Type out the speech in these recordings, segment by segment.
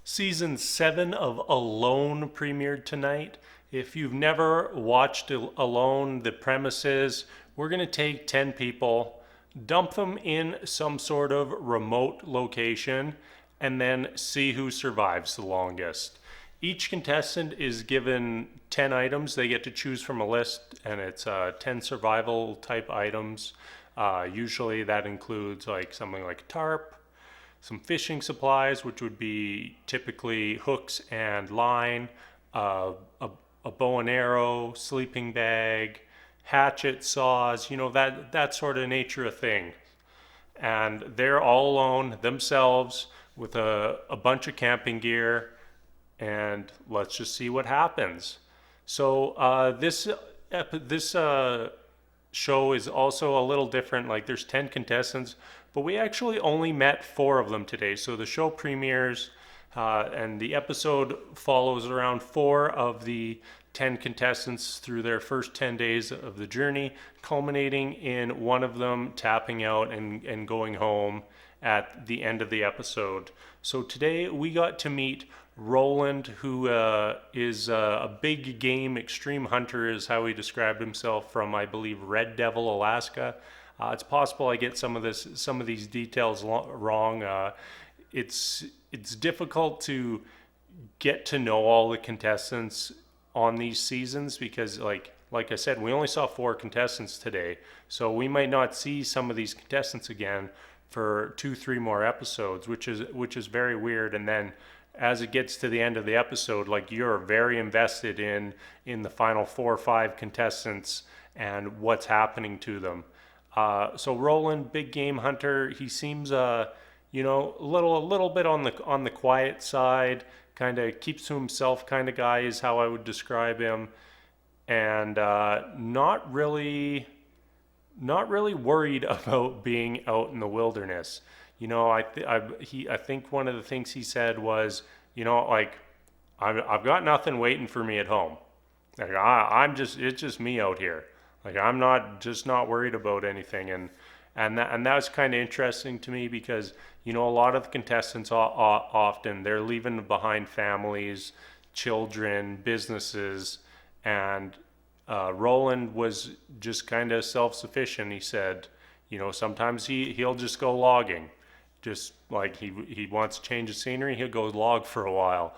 Season 7 of Alone premiered tonight. If you've never watched Alone, the premise is we're going to take 10 people, dump them in some sort of remote location, and then see who survives the longest. Each contestant is given 10 items. They get to choose from a list, and it's 10 survival type items. Usually that includes like something like a tarp, some fishing supplies, which would be typically hooks and line, a bow and arrow, sleeping bag, hatchet, saws, that sort of nature of thing. And they're all alone themselves with a bunch of camping gear, and let's just see what happens. So this show is also a little different. Like there's 10 contestants, but we actually only met 4 of them today. So the show premieres and the episode follows around 4 of the 10 contestants through their first 10 days of the journey, culminating in one of them tapping out and going home at the end of the episode. So today we got to meet Roland, who is a big game extreme hunter, is how he described himself, from, I believe, Red Devil, Alaska. It's possible I get some of these details wrong. It's difficult to get to know all the contestants on these seasons because, like I said, we only saw 4 contestants today, so we might not see some of these contestants again for 2-3 more episodes, which is very weird. And then as it gets to the end of the episode, like, you're very invested in the final 4 or 5 contestants and what's happening to them. So Roland, big game hunter, he seems a little bit on the quiet side, kind of keeps to himself kind of guy is how I would describe him, and not really worried about being out in the wilderness. I think one of the things he said was, I've got nothing waiting for me at home. Like it's just me out here. Like I'm not worried about anything, and that was kind of interesting to me because a lot of the contestants often they're leaving behind families, children, businesses, and Roland was just kind of self-sufficient. He said, sometimes he'll just go logging, just like he wants to change the scenery, he'll go log for a while.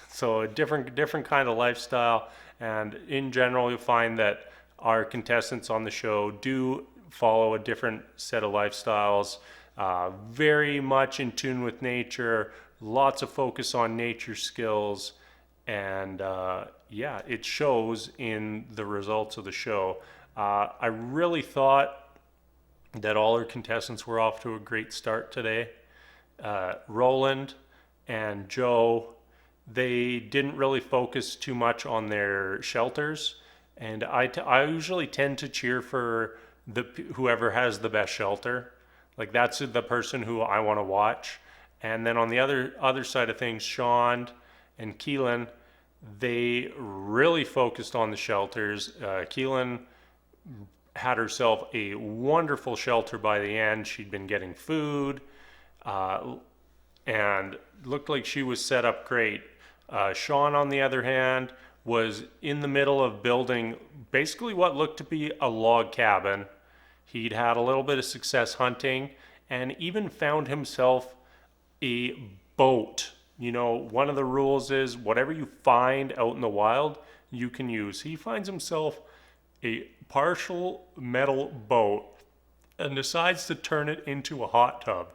So a different kind of lifestyle, and in general, you'll find that our contestants on the show do follow a different set of lifestyles, very much in tune with nature, lots of focus on nature skills, and it shows in the results of the show. I really thought that all our contestants were off to a great start today. Roland and Joe, they didn't really focus too much on their shelters, and I usually tend to cheer for whoever has the best shelter. Like that's the person who I want to watch. And then on the other side of things, Shaun and Kalin, they really focused on the shelters. Kalin had herself a wonderful shelter by the end. She'd been getting food and looked like she was set up great. Shaun, on the other hand, was in the middle of building basically what looked to be a log cabin. He'd had a little bit of success hunting and even found himself a boat. One of the rules is whatever you find out in the wild, you can use. He finds himself a partial metal boat and decides to turn it into a hot tub.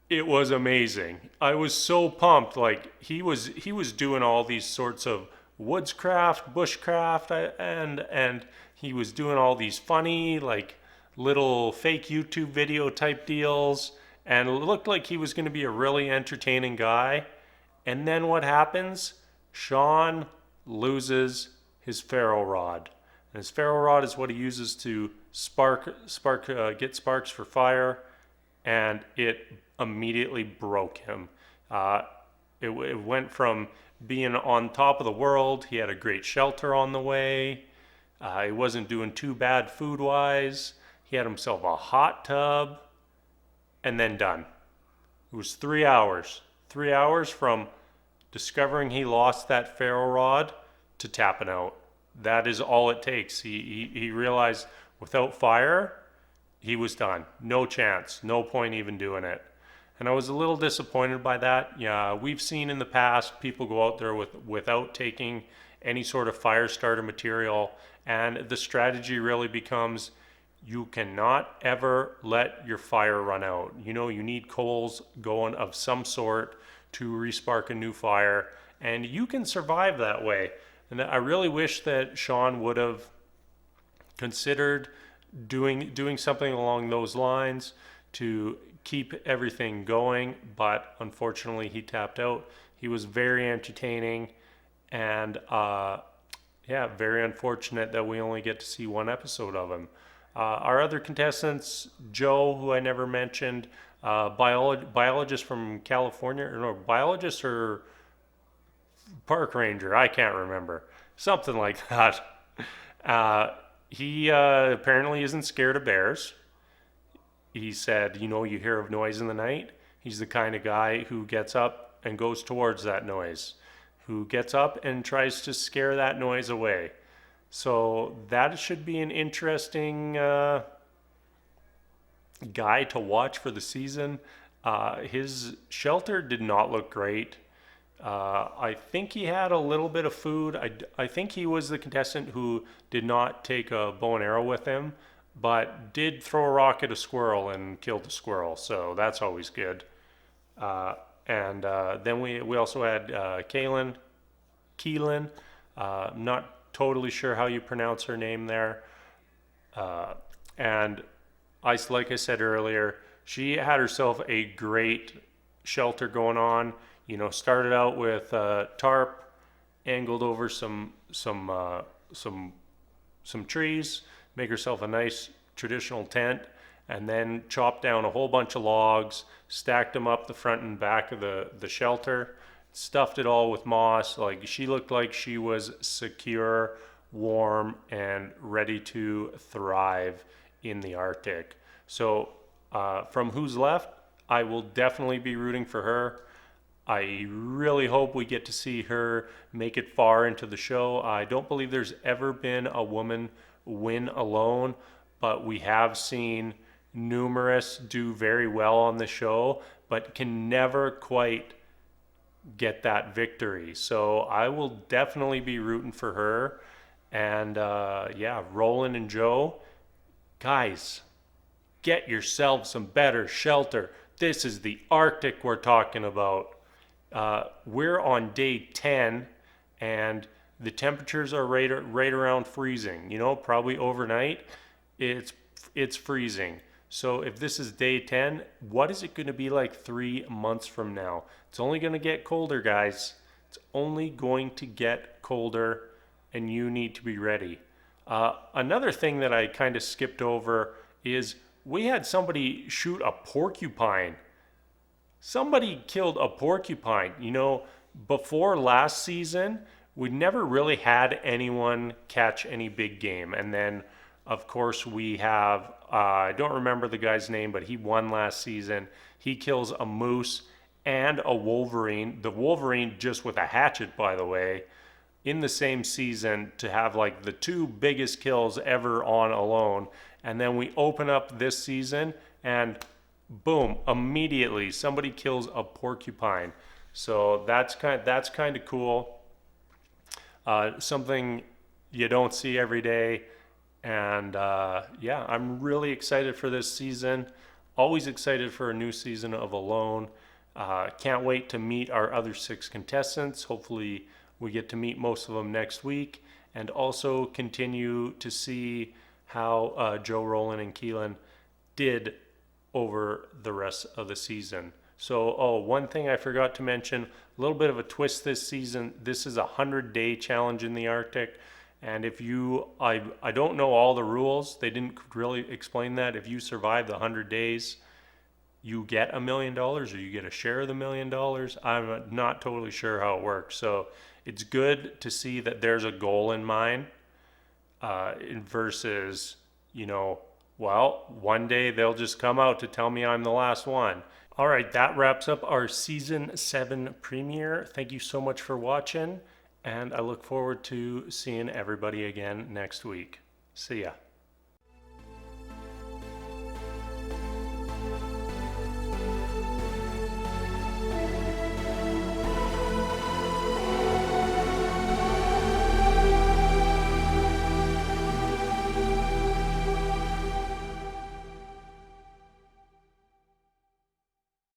It was amazing. I was so pumped. Like he was doing all these sorts of woodscraft, bushcraft, and he was doing all these funny, like, little fake YouTube video type deals, and it looked like he was going to be a really entertaining guy. And then what happens? Shaun loses his ferro rod. And his ferro rod is what he uses to get sparks for fire, and it immediately broke him. It went from being on top of the world, he had a great shelter on the way, he wasn't doing too bad food-wise, he had himself a hot tub, and then done. It was 3 hours. 3 hours from discovering he lost that ferro rod to tapping out. That is all it takes. He realized without fire, he was done. No chance. No point even doing it. And I was a little disappointed by that. Yeah, we've seen in the past people go out there without taking any sort of fire starter material, and the strategy really becomes you cannot ever let your fire run out. You know, you need coals going of some sort to respark a new fire, and you can survive that way. And I really wish that Shaun would have considered doing something along those lines to keep everything going, but unfortunately he tapped out. He was very entertaining, and yeah, very unfortunate that we only get to see one episode of him. Our other contestants, Joe, who I never mentioned, biologist from California, or no, biologist or park ranger, I can't remember, something like that. He apparently isn't scared of bears. He said, you know, you hear a noise in the night. He's the kind of guy who gets up and goes towards that noise, who gets up and tries to scare that noise away. So that should be an interesting guy to watch for the season. His shelter did not look great. I think he had a little bit of food. I think he was the contestant who did not take a bow and arrow with him, but did throw a rock at a squirrel and killed the squirrel. So that's always good. And then we also had Kalin. Not totally sure how you pronounce her name there. And like I said earlier, she had herself a great shelter going on. You know, started out with tarp, angled over some trees, make herself a nice traditional tent, and then chopped down a whole bunch of logs, stacked them up the front and back of the shelter, stuffed it all with moss. Like, she looked like she was secure, warm, and ready to thrive in the Arctic. So from Who's Left, I will definitely be rooting for her. I really hope we get to see her make it far into the show. I don't believe there's ever been a woman win alone, but we have seen numerous do very well on the show, but can never quite get that victory. So I will definitely be rooting for her. And yeah, Roland and Joe, guys, get yourselves some better shelter. This is the Arctic we're talking about. We're on day 10, and the temperatures are right around freezing. You know, probably overnight, it's freezing. So if this is day 10, what is it going to be like 3 months from now? It's only going to get colder, guys. It's only going to get colder, and you need to be ready. Another thing that I kind of skipped over is we had somebody shoot a porcupine. Somebody killed a porcupine. You know, before last season, we never really had anyone catch any big game. And then, of course, we have, I don't remember the guy's name, but he won last season. He kills a moose and a wolverine. The wolverine just with a hatchet, by the way, in the same season, to have like the two biggest kills ever on alone. And then we open up this season and boom, immediately somebody kills a porcupine. So that's kind of cool. Something you don't see every day. And yeah, I'm really excited for this season. Always excited for a new season of Alone. Can't wait to meet our other 6 contestants. Hopefully we get to meet most of them next week, and also continue to see how Joe, Roland, and Kalin did over the rest of the season. So, one thing I forgot to mention, a little bit of a twist this season. This is a 100-day challenge in the Arctic. And if I don't know all the rules. They didn't really explain that. If you survive the 100 days, you get $1 million, or you get a share of the $1 million. I'm not totally sure how it works. So it's good to see that there's a goal in mind versus, you know, well, one day they'll just come out to tell me I'm the last one. All right, that wraps up our season 7 premiere. Thank you so much for watching, and I look forward to seeing everybody again next week. See ya.